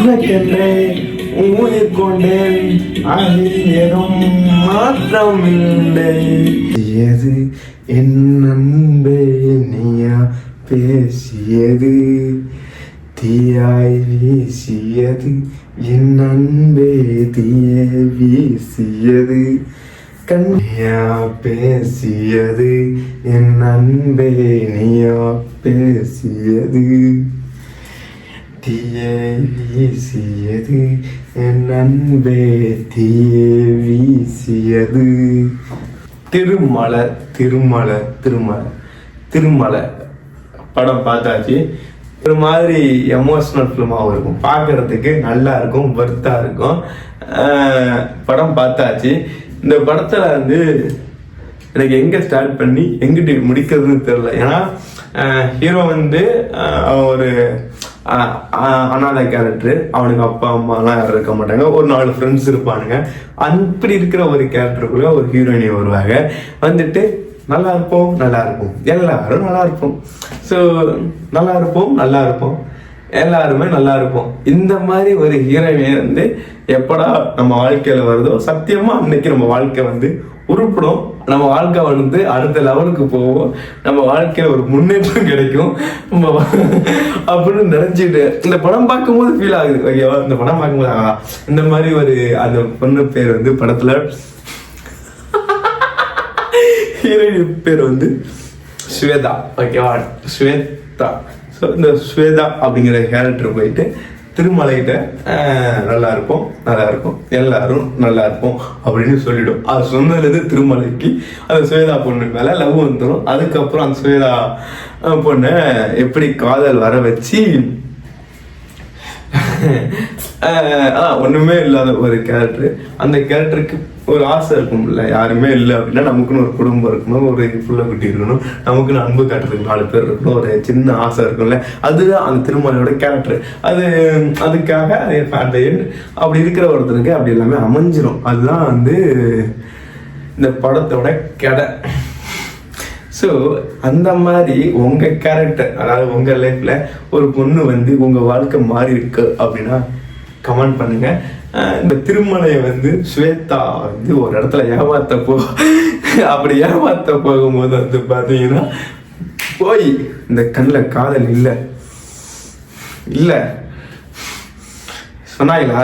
உனக்கென்றே ஊழிக் கொண்டேன், அதில் ஏதும் மாற்றம் இல்லை. எது என் அன்பே நீயா பேசியது, தீயாய் வீசியது என் அன்பே, தீய வீசியது. கண்ணியா பேசியது என் அன்பே, நீயா பேசியது, தீயை வீசியது என் அன்பே, தீயை வீசியது. திருமலை திருமலை திருமலை திருமலை படம் பார்த்தாச்சு. ஒரு மாதிரி எமோஷனல் ஃபிலிமாகவும் இருக்கும், பார்க்கறதுக்கு நல்லா இருக்கும், வர்த்தாக இருக்கும். படம் பார்த்தாச்சு. இந்த படத்துல வந்து எனக்கு எங்க ஸ்டார்ட் பண்ணி எங்கிட்ட முடிக்கிறதுன்னு தெரியல. ஏன்னா ஹீரோ வந்து ஒரு அனாதை கேரக்டர், அவனுக்கு அப்பா அம்மாலாம் யாரும் இருக்க மாட்டாங்க, ஒரு 4 ஃப்ரெண்ட்ஸ் இருப்பானுங்க. அப்படி இருக்கிற ஒரு கேரக்டருக்குள்ள ஒரு ஹீரோயினி வருவாங்க. வந்துட்டு நல்லா இருப்போம் நல்லா இருப்போம் எல்லாரும் நல்லா இருப்போம், ஸோ நல்லா இருப்போம் நல்லா இருப்போம் எல்லாருமே நல்லா இருப்போம். இந்த மாதிரி ஒரு ஹீரோயினி வந்து எப்படா நம்ம வாழ்க்கையில வருதோ சத்தியமா அன்னைக்கு நம்ம வாழ்க்கை வந்து உருப்படும், நம்ம வாழ்க்கை வந்து அடுத்த லெவலுக்கு போவோம், நம்ம வாழ்க்கையில ஒரு முன்னேற்றம் கிடைக்கும் அப்படின்னு நினைச்சிட்டு இந்த படம் பார்க்கும்போது ஃபீல் ஆகுது. ஓகேவா, இந்த படம் பார்க்கும்போது இந்த மாதிரி ஒரு அந்த பொண்ணு பேர் வந்து படத்துல ஹீரோயின் பேர் வந்து ஸ்வேதா. ஓகேவா, ஸ்வேதா. ஸோ இந்த ஸ்வேதா அப்படிங்கிற கேரக்டர் போயிட்டு திருமலைகிட்ட நல்லா இருப்போம் நல்லா இருக்கும் எல்லாரும் நல்லா இருப்போம் அப்படின்னு சொல்லிடும். அது சொன்னதுலேருந்து திருமலைக்கு அந்த ஸ்வேதா பொண்ணு மேலே லவ் வந்துடும். அதுக்கப்புறம் அந்த ஸ்வேதா பொண்ணை எப்படி காதல் வர வச்சு ஒண்ணுமே இல்லாத ஒரு கேரக்டர். அந்த கேரக்டருக்கு ஒரு ஆசை இருக்கும்ல, யாருமே இல்லை அப்படின்னா நமக்குன்னு ஒரு குடும்பம் இருக்கணும், ஒரு புள்ள குட்டி இருக்கணும், நமக்குன்னு அன்பு காட்டுறதுக்கு 4 பேர் இருக்கணும், ஒரு சின்ன ஆசை இருக்கும்ல, அதுதான் அந்த திருமலையோட கேரக்டர். அதுக்காக அப்படி இருக்கிற ஒருத்தருக்கு அப்படி எல்லாமே அமைஞ்சிரும். அதுதான் வந்து இந்த படத்தோட கதை. ஸோ அந்த மாதிரி உங்கள் கேரக்டர், அதாவது உங்கள் லைஃப்பில் ஒரு பொண்ணு வந்து உங்கள் வாழ்க்கை மாறி இருக்கு அப்படின்னா கமெண்ட் பண்ணுங்க. இந்த திருமலையை வந்து ஸ்வேதா வந்து ஒரு இடத்துல அப்படி ஏமாத்த போகும்போது வந்து பார்த்தீங்கன்னா போய் இந்த கண்ணில் காதல் இல்லை சொன்னாங்களா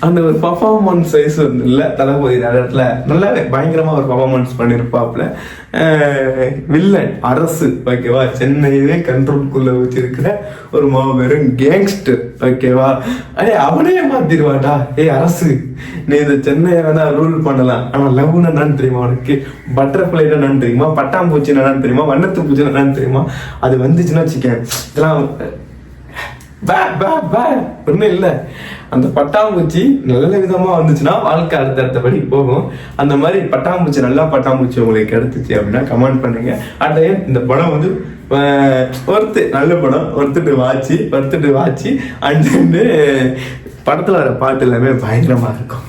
அந்த ஒரு பர்ஃபார்மன்ஸ் சைஸ் வந்து இல்லை தளபதி இடத்துல நல்லாவே பயங்கரமா ஒரு பர்ஃபார்மன்ஸ் பண்ணியிருப்பாப்புல. வில்லன் அரசு, ஓகேவா, சென்னையே கண்ட்ரோல்குள்ள வச்சிருக்கிற ஒரு மாபெரும் கேங்ஸ்டர், ஓகேவா. அவனே மாத்திடுவாடா, அரசு நீ இந்த சென்னையை வேணா ரூல் பண்ணலாம், ஆனா லவ்னா என்னன்னு தெரியுமா உனக்கு, பட்டர்ஃபிளைனா என்னன்னு தெரியுமா, பட்டாம்பூச்சி என்னன்னு தெரியுமா, வண்ணத்து பூச்சி என்னன்னு தெரியுமா, அது வந்துச்சுன்னா வச்சுக்கேன் இதெல்லாம் ஒன்றும் இல்லை. அந்த பட்டாம்பூச்சி நல்ல விதமா வந்துச்சுன்னா வாழ்க்கை அடுத்தபடி போகும். அந்த மாதிரி பட்டாம்பூச்சி நல்லா பட்டாம்பூச்சி உங்களுக்கு கிடைச்சிச்சு அப்படின்னா கமெண்ட் பண்ணுங்க. அடுத்த இந்த படம் வந்து நல்ல படம், ஒருத்துட்டு வாட்சி அண்ட் படத்துல வர பாட்டு எல்லாமே பயங்கரமா இருக்கும்.